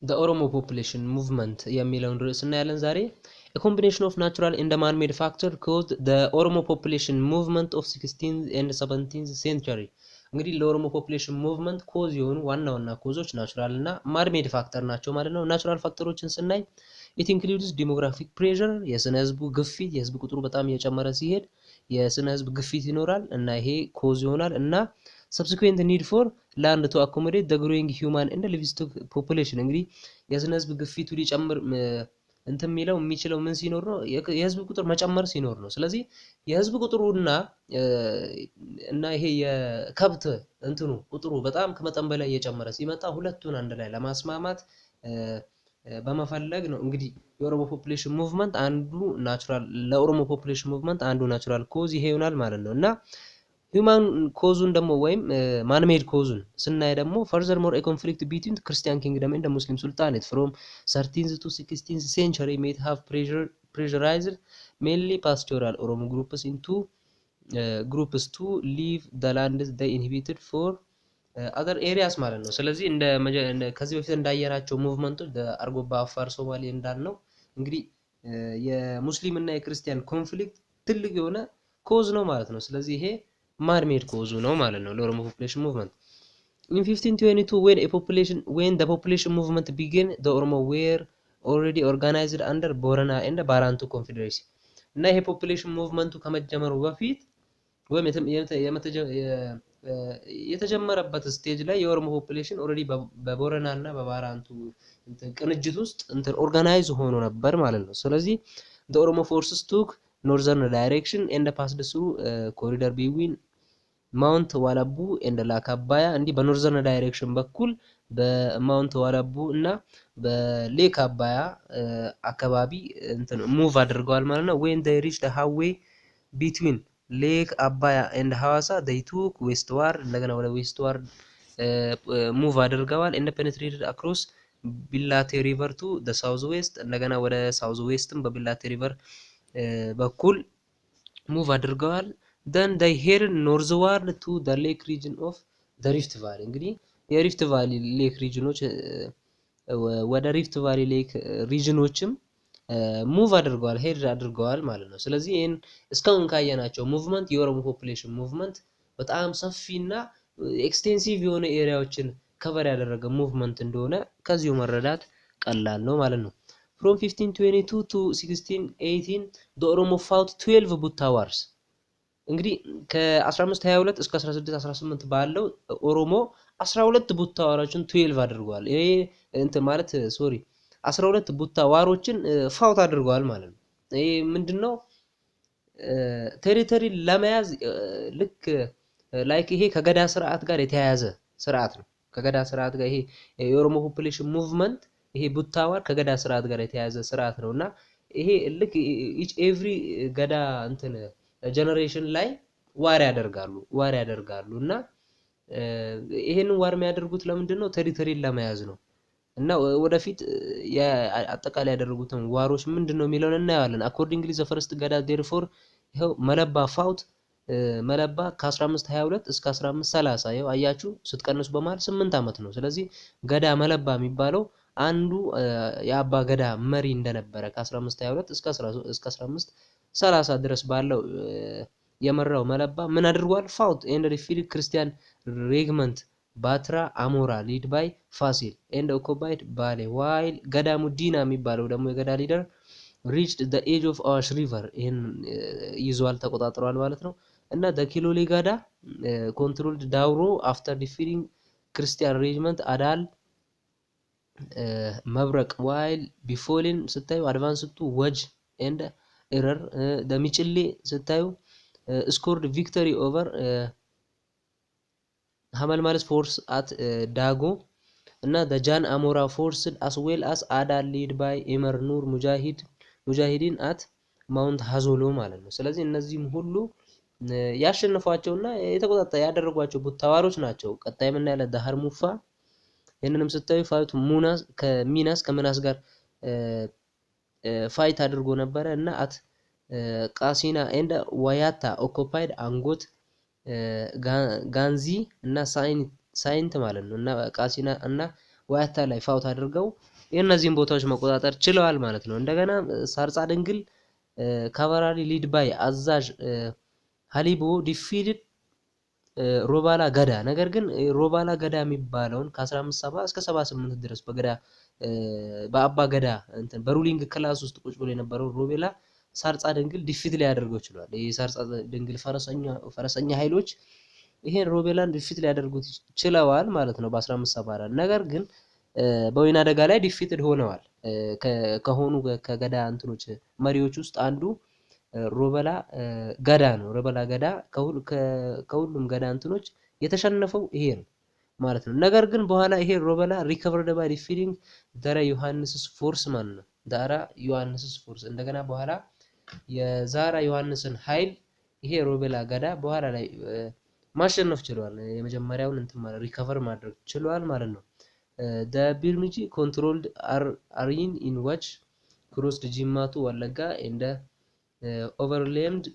the Oromo population movement የሚለውን ርዕስ እናያለን ዛሬ a combination of natural and man-made factor caused the Oromo population movement of 16th and 17th century እንግዲህ ለኦሮሞ ፖፑሌሽን ሙቭመንት ኮዝ የሆኑ ዋና ዋና ኮዞች ናቹራል እና ማን-ሜድ ፋክተር ናቸው ማለት ነው። ናቹራል ፋክተሮችን ስናይ it includes demographic pressure የስነ ህዝቡ ግፊት የህዝብ ቁጥሩ በጣም እየጨመረ ሲሄድ የስነ ህዝብ ግፊት ይኖራል እና ይሄ ኮዝ ይሆናል እና subsequent need for land to accommodate the growing human and livestock population እንግዲህ የስነ ህዝብ ግፊቱ ሊጨምር እንትን የሚለው የሚችለው ምን ሲኖር ነው የህዝብ ቁጥር መጨመር ሲኖር ነው። ስለዚህ የህዝብ ቁጥሩና እና ይሄ የከብት እንትኑ ቁጥሩ በጣም ከመጠን በላይ እየጨመረ ሲመጣ ሁለቱን አንድ ላይ ለማስማማት በመፈለግ ነው እንግዲህ የኦሮሞ ፖፑሌሽን ሙቭመንት አንዱ ናቹራል ለኦሮሞ ፖፑሌሽን ሙቭመንት አንዱ ናቹራል ኮዝ ይሄ ይሆናል ማለት ነው እና human ኮዙን ደግሞ ወይም man-made ኮዙን ስናይ ደግሞ furthermore a conflict between Christian kingdom and the Muslim sultanate from 13th to 16th century may have pressurized mainly pastoral Oromo groups into groups to leave the lands they inhabited for other areas ማለት ነው። ስለዚህ እንደ ከዚህ በፊት እንዳየናቸው ሙቭመንቶች አርጎባ አፋር ሶማሌ እንዳልነው እንግዲህ የሙስሊም እና የክርስቲያን ኮንፍሊክት ትልቅ የሆነ ኮዝ ነው ማለት ነው። ስለዚህ ይሄ man-made cause ነው ማለት ነው ለኦሮሞ population movement in 1522 when the population movement began the Oromo were already organized under Borana and Barantu confederacy እና ይሄ population movement ከመጀመሩ በፊት ወይም የተጀመረበት ስቴጅ ላይ የኦሮሞ population already በቦረና እና በባራንቱ ቅንጅት ውስጥ ኦርጋናይዝ ሆኖ ነበር ማለት ነው። ስለዚህ the Oromo forces took northern direction and passed through corridor between Mount Walabu and Lakabaya እንዲ በኖርዘርን ዳይሬክሽን በኩል በማውንት ዋላቡ እና በሌክ አባያ አካባቢ እንትን ሙቭ አድርገዋል ማለት ነው። when they reached the highway between Lake Abaya and Hawassa they took westward እንደገና ወደ westward ሙቭ አድርገዋል and penetrated across ቢላቴ river to the southwest እንደገና ወደ southwestም በቢላቴ river በኩል ሙቭ አድርገዋል then they headed northward to the lake region of the Rift Valley እንግዲህ የሪፍት ቫሊ ሌክ ሪጅኖች ወደ ሪፍት ቫሊ ሌክ ሪጅኖችም ሙቭ አድርገዋል ሄድ አድርገዋል ማለት ነው። ስለዚህ ይሄን እስካሁን ካየናቸው ሙቭመንት የኦሮሞ ፖፑሌሽን ሙቭመንት በጣም ሰፊና ኤክስቴንሲቭ የሆነ ኤሪያዎችን ከቨር ያደረገ ሙቭመንት እንደሆነ ከዚሁ መረዳት ቀላል ነው ማለት ነው። from 1522 to 1618 the Oromo fought 12 Butta wars እንግዲህ ከ1522 እስከ 1618 ባለው ኦሮሞ 12 ቡታ ዋሮችን 12 አድርጓል። ይሄ እንት ማለት 12 ቡታ ዋሮችን ፋውት አድርጓል ማለት ነው። ይሄ ምንድነው ቴሪቶሪ ለመያዝ ልክ ላይክ ይሄ ከገዳ ስርዓት ጋር የተያያዘ ስርዓት ነው። ከገዳ ስርዓት ጋር ይሄ የኦሮሞ ፖፑሌሽን ሙቭመንት ይሄ ቡታ ዋር ከገዳ ስርዓት ጋር የተያያዘ ስርዓት ነውና ይሄ ልክ ኢች ኤቭሪ ገዳ እንትን ጀነሬሽን ላይ ዋር ያደርጋሉ እና ይሄንን ዋር የሚያደርጉት ለምንድነው ቴሪቶሪን ለመያዝ ነው እና ወደፊት አጠቃላይ ያደረጉትን ዋሮች ምንድነው የሚለውን እናያለን። accordingly the first ገዳ therefore ይሄው መለባ ፋውት መለባ ከ1522 እስከ 1530 ይሄው አያችሁ ስትቀንሱ በመሃል 8 አመት ነው። ስለዚህ ገዳ መለባ የሚባለው አንዱ የአባ ገዳ መሪ እንደነበረ ከ1522 እስከ 1530 ድረስ ባለው የመራው መለባ ምን አድርጓል ፋውት ኤንድ ሪፊል ክርስቲያን ሬግመንት ባትራ አሞራ ሊድ ባይ ፋሲል ኤንድ ኦኮባይድ ባሌ ዋይል ገዳ ሙዲና የሚባለው ደግሞ የገዳ ሊደር reached the edge of Awash river ይሄን ይዟል ተቆጣጥሯል ማለት ነው እና the ኪሎሌ ገዳ controlled ዳውሮ after defeating ክርስቲያን ሬጅመንት አዳል መብረቅ while befallen ስታዩ advanced to ወጅ and error the ሚጭሌ ስታዩ scored victory over ሀመልማልስ force at dago እና the jan amora forced as well as adal lead by Emir Nur mujahidin at Mount Hazolo ማለት ነው። ስለዚህ እነዚህም ሁሉ ያሸነፏቸውና የተቆጣጣ ያደረጓቸው ቡታዋሮች ናቸው። ቀጣይ ምን ያለ ዳህር ሙፋ ይሄንንም ስታዩ ፋይቱ ከሚናስ ጋር ፋይት አድርጎ ነበር እና አት ቃሲና ኤንድ ዋያታ ኦኩፓይድ አንጎት ጋንዚ እና ሳይንት ማለት ነው እና ቃሲና እና ወያታ ላይ ፋውት አድርገው የእነዚህን ቦታዎች መቆጣጠር ችለዋል ማለት ነው። እንደገና ሳርጻ ድንግል ካቫራሪ ሊድ ባይ አዛዥ ሃሊቦ ዲፊድድ ሮባላ ገዳ። ነገር ግን ሮባላ ገዳ የሚባለውን ከ1570 እስከ 78 ድረስ በገዳ በአባ ገዳ እንትን በሩሊንግ ክላስ ውስጥ ቁጭ ብሎ የነበረው ሮቤላ ሳርጻ ድንግል ዲፊት ሊያደርገው ችሏል። ይሄ ሳርጻ ድንግል ፈረሰኛ ኃይሎች ይሄን ሮቤላን ዲፊት ሊያደርጉት ችለዋል ማለት ነው በ1574። ነገር ግን በወይና አደጋ ላይ ዲፊትድ ሆነዋል። ከሆኑ ከገዳ እንትኖች መሪዎች ውስጥ አንዱ ሮበላ ገዳ ነው። ሮበላ ገዳ ከሁሉም ገዳ እንትኖች የተሸነፈው ይሄ ነው ማለት ነው። ነገር ግን በኋላ ይሄ ሮበላ ሪከቨርድ ባይ ዲፊቲንግ ዳራ ዮሐንስስ ፎርስ ማለት ነው። ዳራ ዮሐንስስ ፎርስ እንደገና በኋላ የዛራ ዮሐንስን ኃይል ይሄ ሮበላ ገዳ በኋላ ላይ ማሸነፍ ችሏል። የመጀመሪያውን እንትን ማለት ሪከቨር ማድረግ ችሏል ማለት ነው። the Birmiji controlled Arin in which crossed Jimma to Walaga and overwhelmed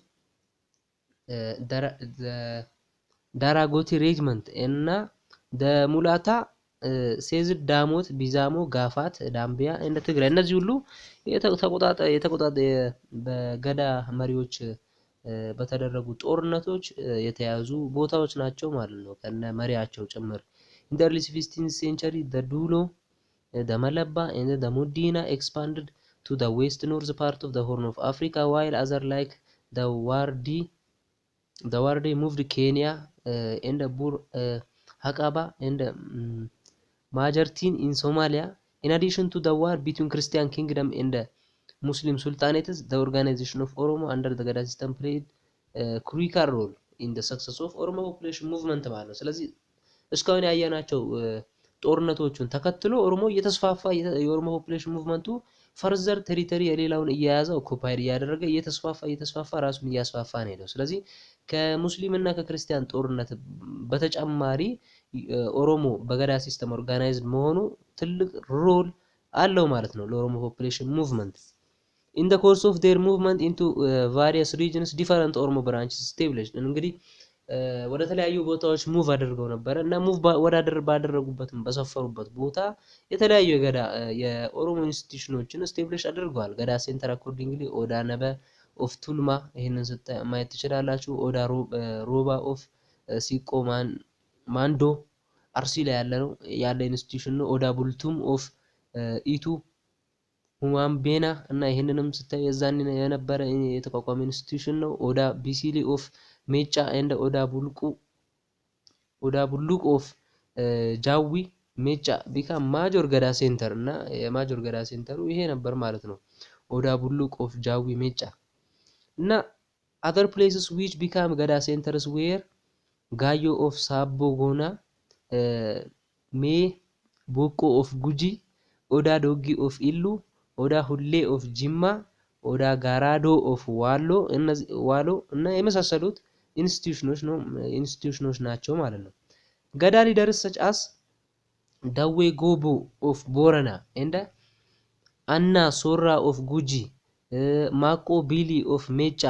the Daragoti regiment እና the Mulata ሴዝድ ዳሞት ቢዛሞ ጋፋት ዳምቢያ እንደ ትግራይ እነዚህ ሁሉ የተቆጣጠ በገዳ መሪዎች በተደረጉ ጦርነቶች የተያዙ ቦታዎች ናቸው ማለት ነው ከነ መሪያቸው ጭምር። In the early 15th century, the Dulo, the Malaba, and the Modena expanded to the west-north part of the Horn of Africa, while others like the Wardi moved Kenya and the Bur Hakaba and Majartin in Somalia. In addition to the war between Christian kingdom and the Muslim sultanates, the organization of Oromo under the Gada system played a critical role in the success of Oromo population movement. ስለዚህ እስካሁን ያያናቸው ጦርነቶቹን ተከትሎ ኦሮሞ እየተስፋፋ የኦሮሞ ፖፑሌሽን ሙቭመንቱ ፈርዘር ቴሪቶሪ የሌላውን እያያዘ ኦኩፓይድ እያደረገ እየተስፋፋ ራሱን እያስፋፋ ነው ሄደው። ስለዚህ ከሙስሊምና ከክርስቲያን ጦርነት በተጨማሪ ኦሮሞ በገዳ ሲስተም ኦርጋናይዝድ መሆኑ ትልቅ ሮል አለው ማለት ነው ለኦሮሞ ፖፑሌሽን ሙቭመንት። In the course of their movement into various regions, different Oromo branches established. እንግዲህ ወደ ተለያዩ ቦታዎች ሙቭ አድርገው ነበር እና ሙቭ ባደረጉበትም በሰፈሩበት ቦታ የተለያዩ የኦሮሞ ኢንስቲትዩሽኖችን ስቴብሊሽ አድርገዋል። ገዳ ሴንተር አኮርዲንግሊ ኦዳ ነበ ኦፍ ቱልማ ይሄንን ማየት ትችላላችሁ። ኦዳ ሮባ ኦፍ ሲቆ ማንዶ አርሲ ላይ ያለ ኢንስቲትዩሽን ነው። ኦዳ ቡልቱም ኦፍ ኢቱ ሁማምቤና እና ይሄንንም ስታይ የዛን የነበረ የተቋቋመ ኢንስቲትዩሽን ነው። ኦዳ ቢሲሊ ኦፍ ሜጫ and ኦዳ ቡሉቅ ኦፍ ጃዊ ሜጫ become major ገዳ ሴንተር እና የማጆር ገዳ ሴንተሩ ይሄ ነበር ማለት ነው። ኦዳ ቡሉቅ ኦፍ ጃዊ ሜጫ እና other places which become ገዳ centers were ጋዮ ኦፍ ሳቦ ጎና ሜ ቦቆ ኦፍ ጉጂ ኦዳ ዶጊ ኦፍ ኢሉ ኦዳ ሁሌ ኦፍ ጂማ ኦዳ ጋራዶ ኦፍ ዋሎ እና የመሳሰሉት ኢንስቲትዩሽኖች ናቸው ማለት ነው። ገዳ ሊደርስ such as ዳዌ ጎቦ ኦፍ ቦረና and አና ሶራ ኦፍ ጉጂ ማቆ ቢሊ ኦፍ ሜጫ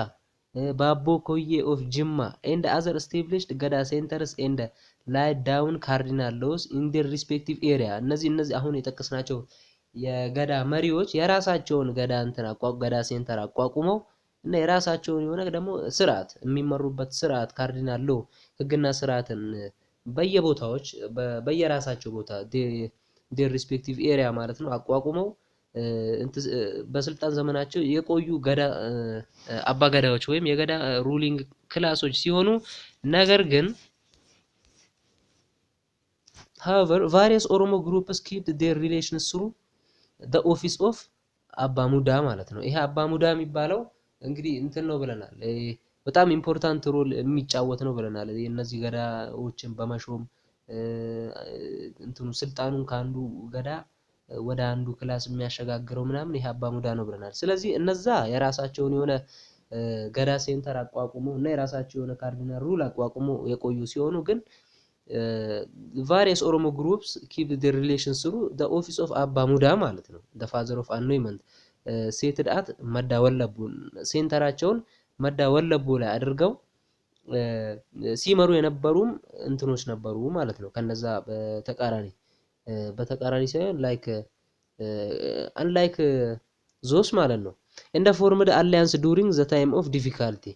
ባቦ ኮዬ ኦፍ ጅማ and other established ገዳ centers and laid down cardinal laws in their respective area። እነዚህ አሁን የጠቀስናቸው የገዳ መሪዎች የራሳቸውን ገዳ ገዳ ሴንተር አቋቁመው እና የራሳቸውን የሆነ ደግሞ ስርዓት የሚመሩበት ስርዓት ካርዲናል ሎ ህግና ስርዓትን በየቦታዎች በየራሳቸው ቦታ their respective area ማለት ነው አቋቁመው በስልጣን ዘመናቸው የቆዩ ገዳ አባገዳዎች ወይም የገዳ ሩሊንግ ክላሶች ሲሆኑ ነገር ግን however various Oromo groups kept their relations through the office of አባሙዳ ማለት ነው። ይሄ አባሙዳ የሚባለው እንግዲህ እንትን ነው ብለናል። በጣም ኢምፖርታንት ሮል የሚጫወት ነው ብለናል። እነዚህ ገዳዎችን በመሾም እንትኑ ስልጣኑን ካንዱ ገዳ ወደ አንዱ ክላስ የሚያሸጋግረው ምናምን ይሄ አባሙዳ ነው ብለናል። ስለዚህ እነዛ የራሳቸውን የሆነ ገዳ ሴንተር አቋቁሞ እና የራሳቸው የሆነ ካርዲናል ሩል አቋቁሞ የቆዩ ሲሆኑ ግን various Oromo groups keep their relations through the office of አባሙዳ ማለት ነው። the father of anointment seated at መዳ ወለቡ ሴንተራቸውን መዳ ወለቡ ላይ አድርገው ሲመሩ የነበሩም እንትኖች ነበሩ ማለት ነው። ከነዛ በተቃራኒ በተቃራኒ ሳይሆን ላይክ unlike those ማለት ነው and formed alliance during the time of difficulty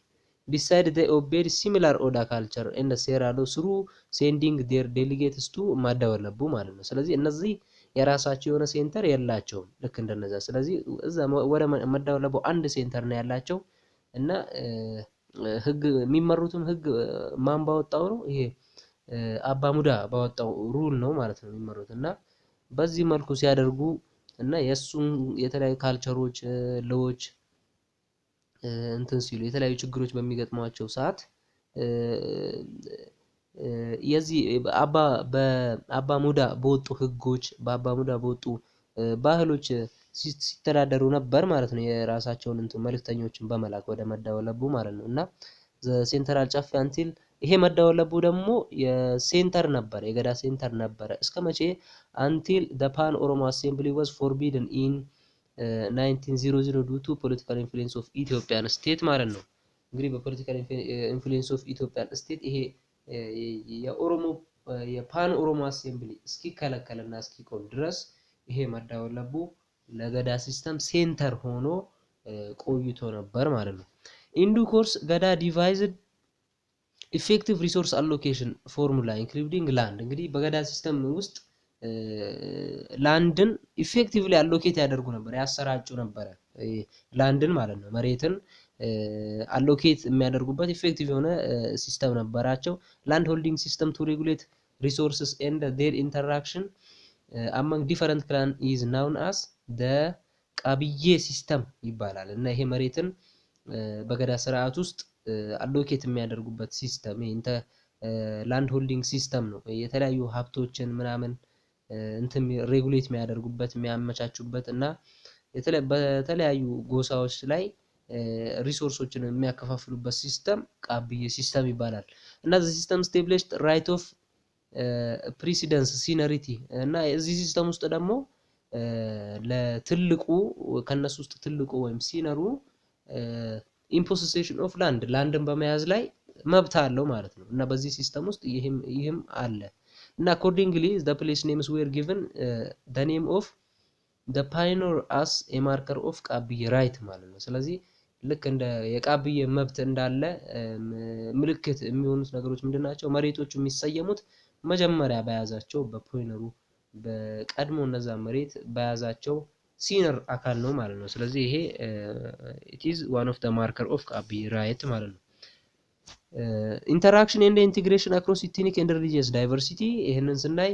beside they obeyed similar oda culture and seralo through sending their delegates to ማዳወለቡ ማለት ነው ስለዚህ እነዚህ የራሳቸው የሆነ ሴንተር የላቸውም ልክ እንደነዛ ስለዚህ እዛ ወደ ማዳወለቡ አንድ ሴንተር ነው ያላቸው እና ህግ የሚመሩትም ህግ ማን ባወጣው ነው ይሄ አባ ሙዳ ባወጣው ሩል ነው ማለት ነው የሚመሩት እና በዚህ መልኩ ሲያደርጉ እና የሱን የተለያዩ ካልቸሮች ሎዎች እንትን ሲሉ የተለያዩ ችግሮች በሚገጥሟቸው ሰዓት የዚህ በአባ ሙዳ በወጡ ህጎች በአባ ሙዳ በወጡ ባህሎች ሲተዳደሩ ነበር ማለት ነው የራሳቸውን እንትን መልክተኞችን በመላክ ወደ መዳወለቡ ማለት ነው እና ሴንትራል ጫፍ አንቲል ይሄ መዳወለቡ ደግሞ የሴንተር ነበር የገዳ ሴንተር ነበር እስከመቼ until the pan oromo assembly was forbidden in 1900 due to political influence of Ethiopian state ማለት ነው እንግዲህ በፖለቲካል ኢንፍሉዌንስ ኦፍ ኢትዮጵያን ስቴት ይሄ የኦሮሞ የፓን ኦሮሞ አሴምብሊ እስኪከለከልና እስኪቆም ድረስ ይሄ መዳወለቡ ለገዳ ሲስተም ሴንተር ሆኖ ቆይቶ ነበር ማለት ነው in due course ገዳ devised effective resource allocation formula including land እንግዲህ በገዳ ሲስተም ውስጥ ላንድን ኢፌክቲቭሊ አሎኬት ያደርጉ ነበር ያሰራጩ ነበር ላንድን ማለት ነው መሬትን አሎኬት የሚያደርጉበት ኢፌክቲቭ የሆነ ሲስተም ነበራቸው land holding system to regulate resources and their interaction among different clan is known as the ቃብዬ ሲስተም ይባላል እና ይሄ መሬትን በገዳ ስርዓት ውስጥ አሎኬት የሚያደርጉበት ሲስተም እንተ land holding system ነው የተለያዩ ሀብቶችን ምናምን እንትን ሬጉሌት የሚያደርጉበት የሚያመቻቹበት እና በተለያዩ ጎሳዎች ላይ ሪሶርሶችን የሚያከፋፍሉበት ሲስተም ቃብዬ ሲስተም ይባላል እና the system established right of precedence seniority እና እዚህ ሲስተም ውስጥ ደግሞ ለትልቁ ከነሱ ውስጥ ትልቁ ወይም ሲነሩ imposition of landን በመያዝ ላይ መብት አለው ማለት ነው እና በዚህ ሲስተም ውስጥ ይሄም አለ እና accordingly the place names were given the name of the pioneer as a marker of ቃብዬ right ማለት ነው ስለዚህ ልክ እንደ የቃብዬ መብት እንዳለ ምልክት የሚሆኑት ነገሮች ምንድናቸው መሬቶቹ የሚሰየሙት መጀመሪያ በያዛቸው በፖይነሩ በቀድሞ እነዛ መሬት በያዛቸው ሲነር አካል ነው ማለት ነው ስለዚህ ይሄ it is one of the marker of ቃብዬ right ማለት ነው interaction and integration across ethnic and religious diversity ይሄንን ስናይ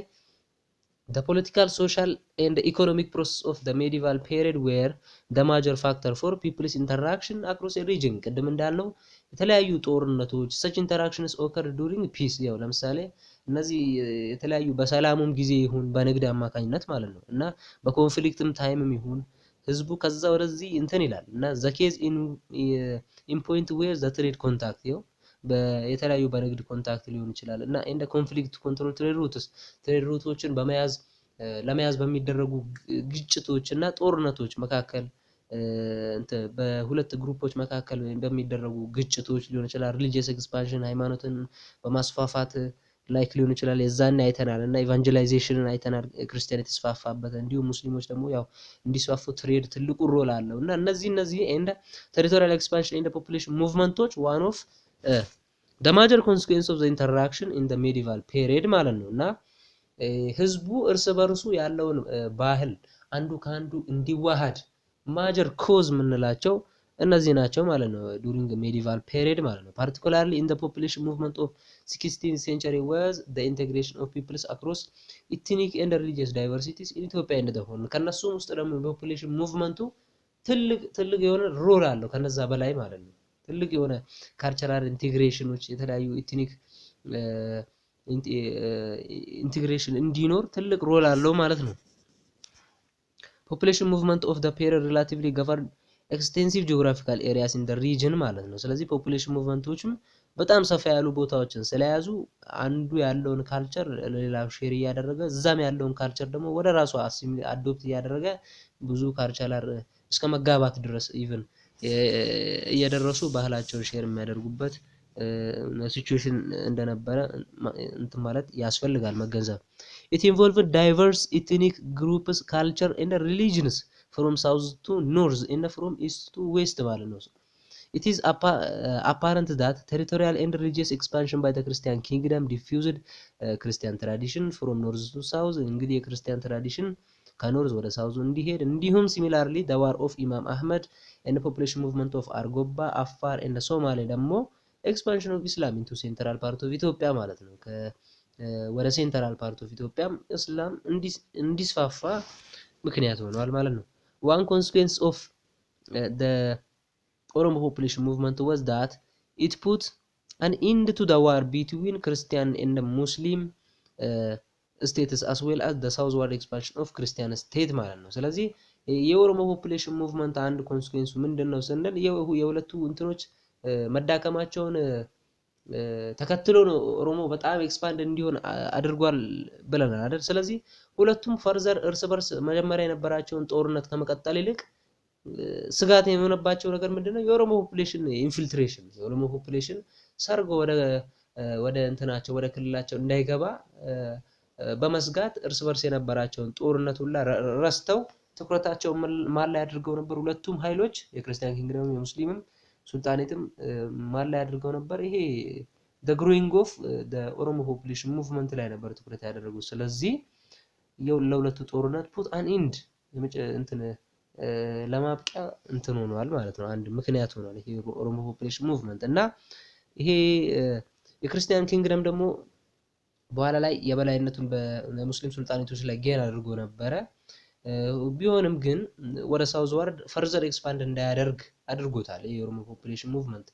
the political social and economic process of the medieval period were the major factor for people's interaction across a region ቀደም እንዳለው የተለያዩ ጦርነቶች such interactions occurred during peace ያው ለምሳሌ እነዚህ የተለያዩ በሰላሙም ጊዜ ይሁን በንግድ አማካኝነት ማለት ነው እና በኮንፍሊክትም ታይምም ይሁን ህዝቡ ከዛ ወደዚህ እንትን ይላል እና the case in point where the trade contact ያው በየተለያዩ በንግድ ኮንታክት ሊሆን ይችላል እና እንደ ኮንፍሊክት ኮንትሮል ትሬድ ሩቶችን ለመያዝ በሚደረጉ ግጭቶች እና ጦርነቶች መካከል በሁለት ግሩፖች መካከል በሚደረጉ ግጭቶች ሊሆን ይችላል ሪሊጂየስ ኤክስፓንሽን ሃይማኖትን በማስፋፋት ላይክ ሊሆን ይችላል የዛን አይተናል እና ኢቫንጀላይዜሽንን አይተናል ክርስቲያኒቲ ተስፋፋበት እንዲሁ ሙስሊሞች ደግሞ ያው እንዲስፋፉ ትሬድ ትልቁ ሮል አለው እና እነዚህ እንደ ቴሪቶሪያል ኤክስፓንሽን እንደ ፖፑሌሽን ሙቭመንቶች one of the major consequence of the interaction in the medieval period ማለት ነውና ህዝቡ እርስ በርሱ ያለውን ባህል አንዱ ካንዱ እንዲዋሃድ major cause ምንላቸው እነዚህ ናቸው ማለት ነው during the medieval period ማለት ነው particularly in the population movement of 16th century was the integration of peoples across ethnic and religious diversities in Ethiopia and the whole ከነሱም ውስጥ ደግሞ population movementቱ ትልቅ የሆነ ሮል አለው ከነዛ በላይ ማለት ነው ትልቅ የሆነ ካልቸራል ኢንቲግሬሽኖች የተለያዩ ኢትኒክ ኢንቲግሬሽን እንዲኖር ትልቅ ሮል አለው ማለት ነው population movement of the period relatively governed extensive geographical areas in the region ማለት ነው ስለዚህ population movementዎችም በጣም ሰፋ ያሉ ቦታዎችን ስለያዙ አንዱ ያለውን ካልቸር ለሌላው ሼር ያደረገ እዛም ያለውን ካልቸር ደግሞ ወደ ራሱ አዶፕት ያደረገ ብዙ ካልቸራል እስከ መጋባት ድረስ ኢቭን እየደረሱ ባህላቸውን ሼር የሚያደርጉበት ሲቹዌሽን እንደነበረ እንት ማለት ያስፈልጋል መገንዘብ It involved diverse ethnic groups, culture and religions from south to north and from east to west ማለት ነው። It is apparent that territorial and religious expansion by the Christian kingdom diffused Christian tradition from north to south እንግዲህ የክርስቲያን ትራዲሽን ከኖርዝ ወደ ሳውዝ እንዲሄድ እንዲሁም similarly the war of Imam Ahmad and the population movement of Argoba, Afar and Somali ደግሞ expansion of Islam into central part of ኢትዮጵያ ማለት ነው። ወደ ሴንትራል ፓርት ኦፍ ኢትዮጵያም እስላም እንዲስፋፋ ምክንያት ሆኗል ማለት ነው። One consequence of the Oromo population movement was that it put an end to the war between Christian and Muslim states as well as the southward expansion of Christian state ማለት ነው። ስለዚህ የኦሮሞ ፖፑሌሽን ሙቭመንት አንድ ኮንሲኩዌንሱ ምንድነው ስንል የሁለቱ እንትኖች መዳከማቸውን ተከትሎ ነው ኦሮሞ በጣም ኤክስፓንድ እንዲሆን አድርጓል ብለናል አይደል? ስለዚህ ሁለቱም ፈርዘር እርስ በርስ መጀመሪያ የነበራቸውን ጦርነት ከመቀጠል ይልቅ ስጋት የሆነባቸው ነገር ምንድነው? የኦሮሞ ፖፑሌሽን ኢንፊልትሬሽን፣ የኦሮሞ ፖፑሌሽን ሰርጎ ወደ እንትናቸው ወደ ክልላቸው እንዳይገባ በመስጋት እርስ በርስ የነበራቸውን ጦርነት ሁላ ረስተው ትኩረታቸው ማን ላይ አድርገው ነበር? ሁለቱም ኃይሎች የክርስቲያን ኪንግደም የሙስሊምም ሱልጣኔትም ማን ላይ አድርገው ነበር? ይሄ the growing of the Oromo population movement ላይ ነበር ትኩረት ያደረጉት። ስለዚህ ለሁለቱ ጦርነት put an end እንትን ለማብቂያ እንትን ሆኗል ማለት ነው። አንድ ምክንያት ሆኗል ይሄ ኦሮሞ ፖፑሌሽን ሙቭመንት እና ይሄ የክርስቲያን ኪንግደም ደግሞ በኋላ ላይ የበላይነቱን በሙስሊም ሱልጣኔቶች ላይ ጌን አድርጎ ነበረ። ቢሆንም ግን ወደ ሳውዝ ዋርድ ፈርዘር ኤክስፓንድ እንዳያደርግ አድርጎታል የኦሮሞ ፖፑሌሽን ሙቭመንት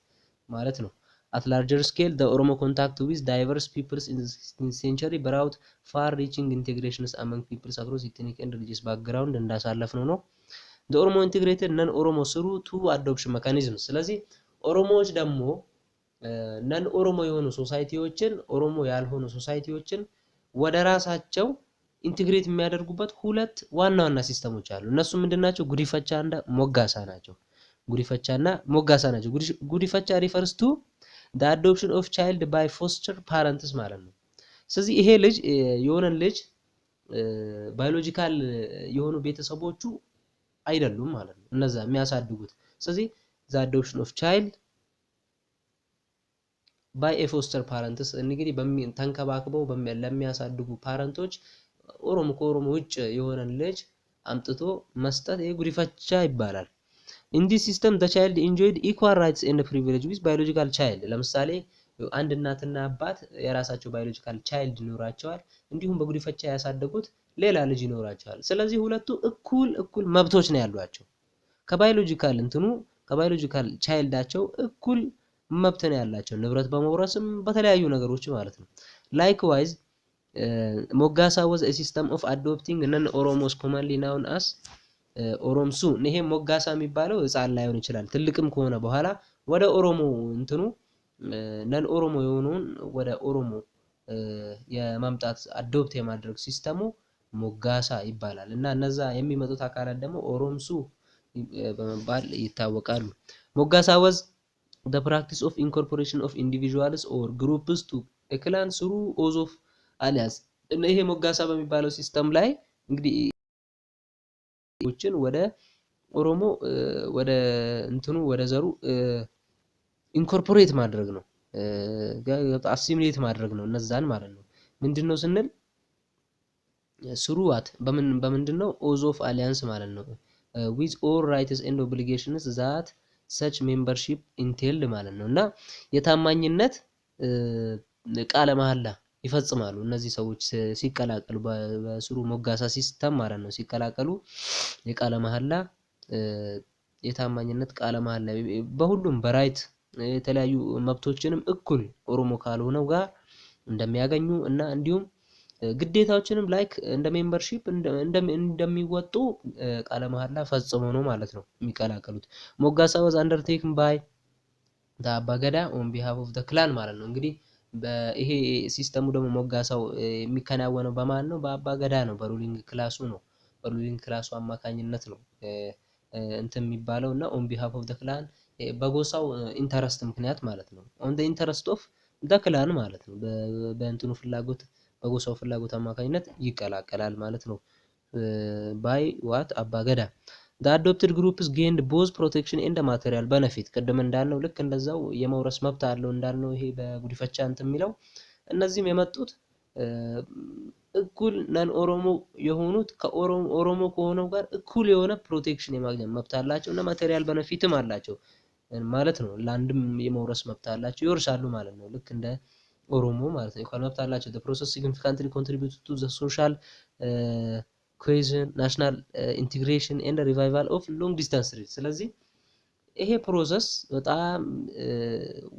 ማለት ነው። At larger scale, the Oromo contact with diverse peoples in the 16th century brought far-reaching integrations among peoples across ethnic and religious background እንዳሳለፍነው ነው። The Oromo integrated non-Oromo through two adoption mechanisms። ስለዚህ ኦሮሞዎች ደግሞ ነን ኦሮሞ የሆኑ ሶሳይቲዎችን ኦሮሞ ያልሆኑ ሶሳይቲዎችን ወደ ራሳቸው ኢንቲግሬት የሚያደርጉበት ሁለት ዋና ሲስተሞች አሉ። እነሱ ምንድናቸው? ጉዲፈቻ እና ሞጋሳ ናቸው። ጉዲፈቻና ሞጋሳ ናቸው። ጉዲፈቻ refers to the adoption of child by foster parents ማለት ነው። ስለዚህ ይሄ ልጅ የሆነን ልጅ ባዮሎጂካል የሆኑ ቤተሰቦቹ አይደሉም ማለት ነው እነዛ የሚያሳድጉት። ስለዚህ the adoption of child by a foster parents እንግዲህ ተንከባክበው ለሚያሳድጉ ፓረንቶች ኦሮሞ ከኦሮሞ ውጭ የሆነን ልጅ አምጥቶ መስጠት ይሄ ጉዲፈቻ ይባላል። In this system the child enjoyed equal rights and privileges with biological child። ለምሳሌ አንድ እናትና አባት የራሳቸው ባዮሎጂካል ቻይልድ ይኖራቸዋል፣ እንዲሁም በጉዲፈቻ ያሳደጉት ሌላ ልጅ ይኖራቸዋል። ስለዚህ ሁለቱ እኩል መብቶች ነው ያሏቸው። ከባዮሎጂካል ቻይልዳቸው እኩል መብት ነው ያላቸው፣ ንብረት በመውረስም በተለያዩ ነገሮች ማለት ነው። Likewise, Mogasa was a system of adopting non-Oromos commonly known as ኦሮምሱ። ይሄ ሞጋሳ የሚባለው ህፃን ላይሆን ይችላል፣ ትልቅም ከሆነ በኋላ ወደ ኦሮሞ እንትኑ ነን ኦሮሞ የሆነውን ወደ ኦሮሞ የማምጣት አዶፕት የማድረግ ሲስተሙ ሞጋሳ ይባላል እና እነዛ የሚመጡት አካላት ደግሞ ኦሮምሱ በመባል ይታወቃሉ። ሞጋሳ was the practice of incorporation of individuals or groups to a clan through oath of alliance። ይሄ ሞጋሳ በሚባለው ሲስተም ላይ እንግዲህ ወደ ኦሮሞ ወደ እንትኑ ወደ ዘሩ ኢንኮርፖሬት ማድረግ ነው፣ አሲሚሌት ማድረግ ነው እነዛን ማለት ነው። ምንድነው ስንል ስሩዋት በምንድነው ኦዝ ኦፍ አሊያንስ ማለት ነው። with all rights and obligations that such membership entailed ማለት ነው እና የታማኝነት ቃለ መሐላ ይፈጽማሉ እነዚህ ሰዎች ሲቀላቀሉ በስሩ ሞጋሳ ሲስተም ማለት ነው። ሲቀላቀሉ የቃለ መሐላ የታማኝነት ቃለ መሐላ በሁሉም በራይት የተለያዩ መብቶችንም እኩል ኦሮሞ ካልሆነው ጋር እንደሚያገኙ እና እንዲሁም ግዴታዎችንም ላይክ እንደ ሜምበርሺፕ እንደሚወጡ ቃለ መሐላ ፈጽመው ነው ማለት ነው የሚቀላቀሉት። ሞጋሳ was undertaken by the አባገዳ on behalf of the clan ማለት ነው። እንግዲህ በይሄ ሲስተሙ ደግሞ ሞጋሳው የሚከናወነው በማን ነው? በአባገዳ ነው፣ በሩሊንግ ክላሱ ነው። በሩሊንግ ክላሱ አማካኝነት ነው እንትን የሚባለው እና on behalf of the clan በጎሳው ኢንተረስት ምክንያት ማለት ነው። on the interest of the clan ማለት ነው። በእንትኑ ፍላጎት በጎሳው ፍላጎት አማካኝነት ይቀላቀላል ማለት ነው። ባይ ዋት አባገዳ the adopted groups gained both protection and material benefit ቅድም እንዳልነው ልክ እንደዛው የመውረስ መብት አለው እንዳልነው ይሄ በጉዲፈቻ እንትን የሚለው እነዚህም የመጡት እኩል ነን ኦሮሞ የሆኑት ከኦሮሞ ከሆነው ጋር እኩል የሆነ ፕሮቴክሽን የማግኘት መብት አላቸው እና ማቴሪያል ቤኔፊትም አላቸው ማለት ነው። ለአንድም የመውረስ መብት አላቸው ይወርሳሉ ማለት ነው። ልክ እንደ ኦሮሞ ማለት ነው። ኢኳል መብት አላቸው። the process significantly contributed to the social cohesion, national integration and revival of long distance trade ስለዚህ ይሄ ፕሮሰስ በጣም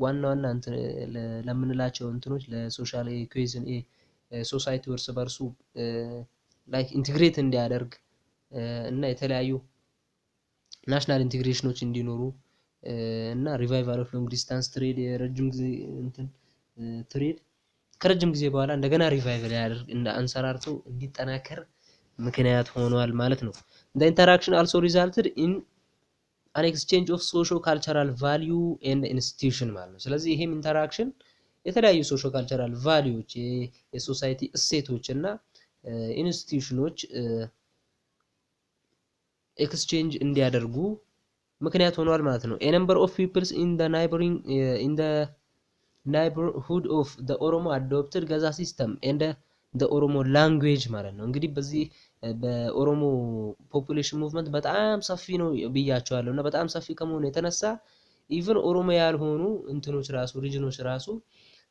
ዋና እንትን ለምንላቸው እንትኖች ለሶሻል ኮሄዥን ሶሳይቲ እርስ በርሱ ላይክ ኢንቲግሬት እንዲያደርግ እና የተለያዩ ናሽናል ኢንቲግሬሽኖች እንዲኖሩ እና ሪቫይቫል ኦፍ ሎንግ ዲስታንስ ትሬድ የረጅም ጊዜ እንትን ትሬድ ከረጅም ጊዜ በኋላ እንደገና ሪቫይቫል ያደርግ እንደ አንሰራርተው እንዲጠናከር ምክንያት ሆኗል ማለት ነው። the interaction also resulted in an exchange of socio cultural value and institution ማለት ነው። ስለዚህ ይሄም ኢንተራክሽን የተለያዩ ሶሾ ካልቸራል ቫልዩዎች የሶሳይቲ እሴቶች እና ኢንስቲትዩሽኖች ኤክስቼንጅ እንዲያደርጉ ምክንያት ሆኗል ማለት ነው። a number of peoples in the neighborhood of the Oromo adopted Gaza system and the Oromo language ማለት ነው። እንግዲህ በዚህ በኦሮሞ ፖፑሌሽን ሙቭመንት በጣም ሰፊ ነው ብያቸዋለሁ እና በጣም ሰፊ ከመሆኑ የተነሳ ኢቭን ኦሮሞ ያልሆኑ እንትኖች ራሱ ሪጅኖች ራሱ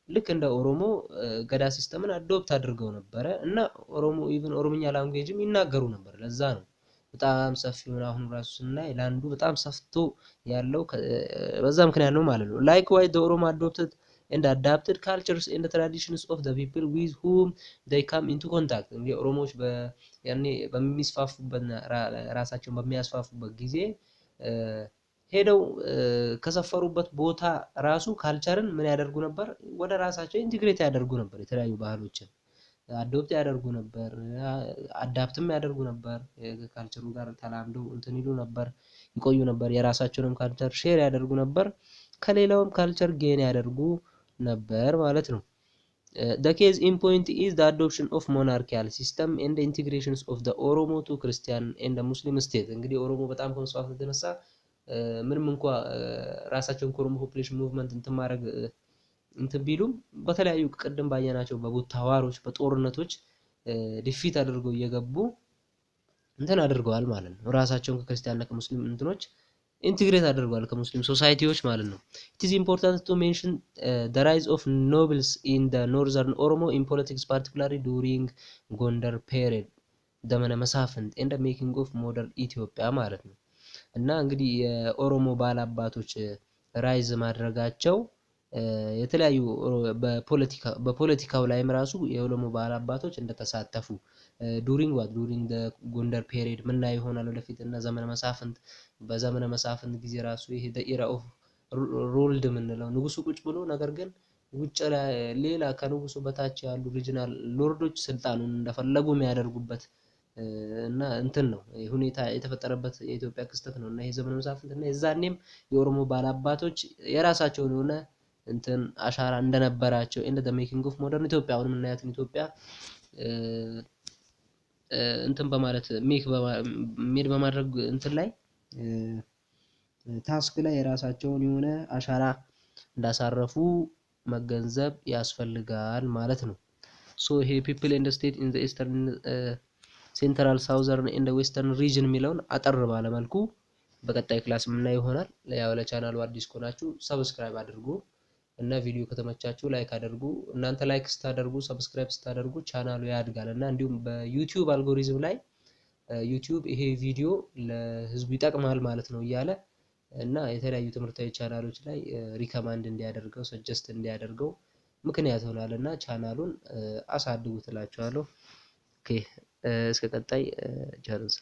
ልክ እንደ ኦሮሞ ገዳ ሲስተምን አዶፕት አድርገው ነበር እና ኦሮሞ ኢቭን ኦሮምኛ ላንጉዌጅም ይናገሩ ነበር። ለዛ ነው በጣም ሰፊ ነው አሁን ራሱ ስናይ ላንዱ በጣም ሰፍቶ ያለው በዛ ምክንያት ነው ማለት ነው። likewise the Oromo adopted and adapted cultures and the traditions of the people with whom they come into contact እንግዲህ ኦሮሞዎች ያኔ በሚስፋፉበት ራሳቸውን በሚያስፋፉበት ጊዜ ሄደው ከሰፈሩበት ቦታ ራሱ ካልቸርን ምን ያደርጉ ነበር ወደ ራሳቸው ኢንቲግሬት ያደርጉ ነበር። የተለያዩ ባህሎችን አዶፕት ያደርጉ ነበር አዳፕትም ያደርጉ ነበር ካልቸሩ ጋር ተላምደው እንትን ይሉ ነበር ይቆዩ ነበር። የራሳቸውንም ካልቸር ሼር ያደርጉ ነበር ከሌላውም ካልቸር ጌን ያደርጉ ነበር ማለት ነው። the case in point is the adoption of monarchical system and the integrations of the Oromo to Christian and the Muslim state እንግዲህ ኦሮሞ በጣም ከመስፋፋቱ የተነሳ ምንም እንኳን ራሳቸውን ከኦሮሞ ፖፑሌሽን ሙቭመንት እንትን ማድረግ እንትን ቢሉም በተለያዩ ቅድም ባየናቸው በቦታዋሮች በጦርነቶች ዲፊት አድርገው እየገቡ እንትን አድርገዋል ማለት ነው። ራሳቸውን ከክርስቲያንና ከሙስሊም እንትኖች ኢንቲግሬት አድርገዋል ከሙስሊም ሶሳይቲዎች ማለት ነው። it is important to mention the rise of nobles in the northern Oromo in politics particularly during Gondar period ዘመነ መሳፍንት and the making of modern Ethiopia ማለት ነው። እና እንግዲህ የኦሮሞ ባላባቶች ራይዝ ማድረጋቸው የተለያዩ በፖለቲካው ላይም ራሱ የኦሮሞ ባላባቶች እንደተሳተፉ during the ጎንደር ፔሪድ ምን ላይ ይሆናል ወደፊት እና ዘመነ መሳፍንት በዘመነ መሳፍንት ጊዜ ራሱ ይሄ the era of ruled ምንለው ንጉሱ ቁጭ ብሎ ነገር ግን ውጭ ሌላ ከንጉሱ በታች ያሉ ሪጂናል ሎርዶች ስልጣኑን እንደፈለጉ የሚያደርጉበት እና እንትን ነው ሁኔታ የተፈጠረበት የኢትዮጵያ ክስተት ነው እና ይሄ ዘመነ መሳፍንት እና የዛኔም የኦሮሞ ባላባቶች የራሳቸውን ሆነ እንትን አሻራ እንደነበራቸው in the making of modern Ethiopia አሁን የምናያትን ኢትዮጵያ እንትን በማለት ሜድ በማድረግ እንትን ላይ ታስክ ላይ የራሳቸውን የሆነ አሻራ እንዳሳረፉ መገንዘብ ያስፈልጋል ማለት ነው። so ይሄ people in the state in the eastern central southern and the western region የሚለውን አጠር ባለ መልኩ በቀጣይ ክላስ ምን ይሆናል። ያው ለቻናሉ አዲስ ከሆናችሁ ሰብስክራይብ አድርጉ እና ቪዲዮ ከተመቻችሁ ላይክ አድርጉ። እናንተ ላይክ ስታደርጉ ሰብስክራይብ ስታደርጉ ቻናሉ ያድጋልና እንዲሁም በዩቲዩብ አልጎሪዝም ላይ ዩቲዩብ ይሄ ቪዲዮ ለህዝቡ ይጠቅማል ማለት ነው እያለ እና የተለያዩ ትምህርታዊ ቻናሎች ላይ ሪከማንድ እንዲያደርገው ሰጀስት እንዲያደርገው ምክንያት ሆናልና ቻናሉን አሳድጉት እላችኋለሁ። ኦኬ እስከ ቀጣይ ቻንስ